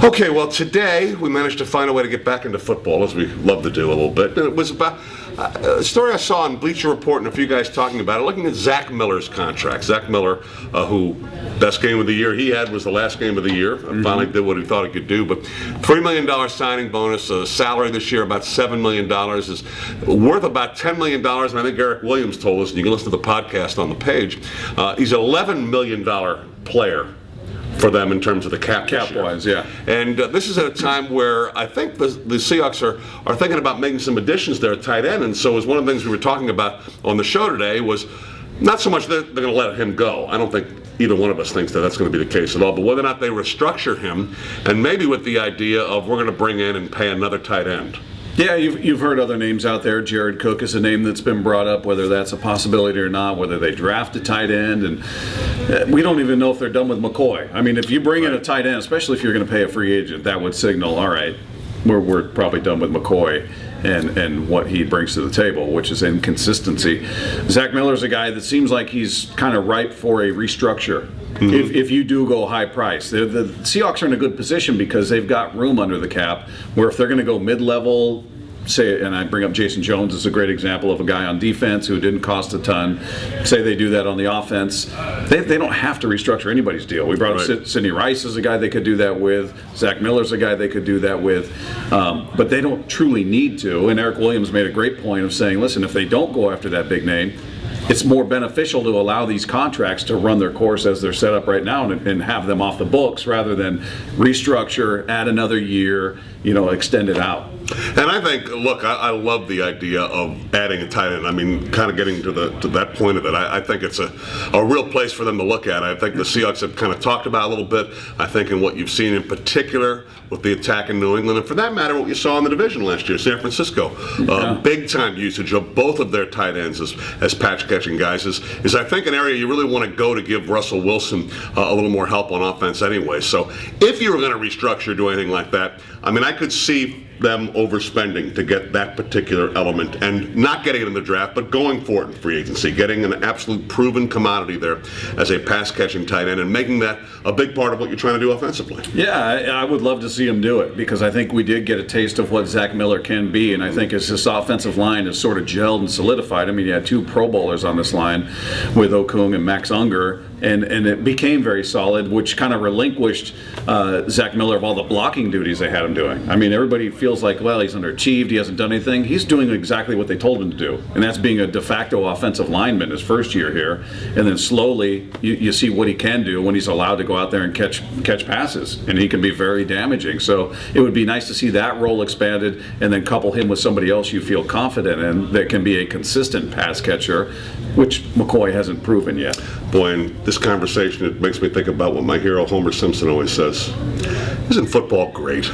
Okay, well, today we managed to find a way to get back into football, as we love to do a little bit. And it was about a story I saw on Bleacher Report and a few guys talking about it, looking at Zach Miller's contract. Zach Miller, who best game of the year he had was the last game of the year. Finally did what he thought he could do. But $3 million signing bonus, salary this year about $7 million, is worth about $10 million. And I think Eric Williams told us, and you can listen to the podcast on the page, he's an $11 million player for them in terms of the cap-wise, yeah. And this is at a time where I think the Seahawks are thinking about making some additions there at tight end. And so as one of the things we were talking about on the show today was not so much that they're going to let him go. I don't think either one of us thinks that that's going to be the case at all. But whether or not they restructure him, and maybe with the idea of we're going to bring in and pay another tight end. Yeah, you've heard other names out there. Jared Cook is a name that's been brought up, whether that's a possibility or not, whether they draft a tight end. And we don't even know if they're done with McCoy. I mean, if you bring in a tight end, especially if you're going to pay a free agent, that would signal, all right, we're probably done with McCoy and what he brings to the table, which is inconsistency. Zach Miller's a guy that seems like he's kind of ripe for a restructure. If you do go high price. The Seahawks are in a good position because they've got room under the cap where if they're going to go mid-level, say, and I bring up Jason Jones as a great example of a guy on defense who didn't cost a ton. Say they do that on the offense. They don't have to restructure anybody's deal. We brought up Sidney Rice as a guy they could do that with. Zach Miller's a guy they could do that with. But they don't truly need to. And Eric Williams made a great point of saying, listen, if they don't go after that big name, it's more beneficial to allow these contracts to run their course as they're set up right now and have them off the books rather than restructure, add another year, extend it out. And I think, look, I love the idea of adding a tight end. I mean, kind of getting to that point of it. I think it's a real place for them to look at. I think the Seahawks have kind of talked about a little bit. I think in what you've seen in particular with the attack in New England, and for that matter, what you saw in the division last year, San Francisco, big time usage of both of their tight ends as patch catching guys is I think an area you really want to go to give Russell Wilson a little more help on offense anyway. So if you were going to restructure, do anything like that, I mean, I could see them overspending to get that particular element and not getting it in the draft, but going for it in free agency, getting an absolute proven commodity there as a pass-catching tight end and making that a big part of what you're trying to do offensively. Yeah, I would love to see him do it because I think we did get a taste of what Zach Miller can be, and I think as this offensive line is sort of gelled and solidified, I mean, you had two Pro Bowlers on this line with Okung and Max Unger, and it became very solid, which kind of relinquished Zach Miller of all the blocking duties they had him doing. I mean, everybody feels like, well, he's underachieved, he hasn't done anything. He's doing exactly what they told him to do, and that's being a de facto offensive lineman his first year here, and then slowly you see what he can do when he's allowed to go out there and catch passes, and he can be very damaging. So it would be nice to see that role expanded and then couple him with somebody else you feel confident in that can be a consistent pass catcher, which McCoy hasn't proven yet. Boy, in this conversation, it makes me think about what my hero Homer Simpson always says. Isn't football great?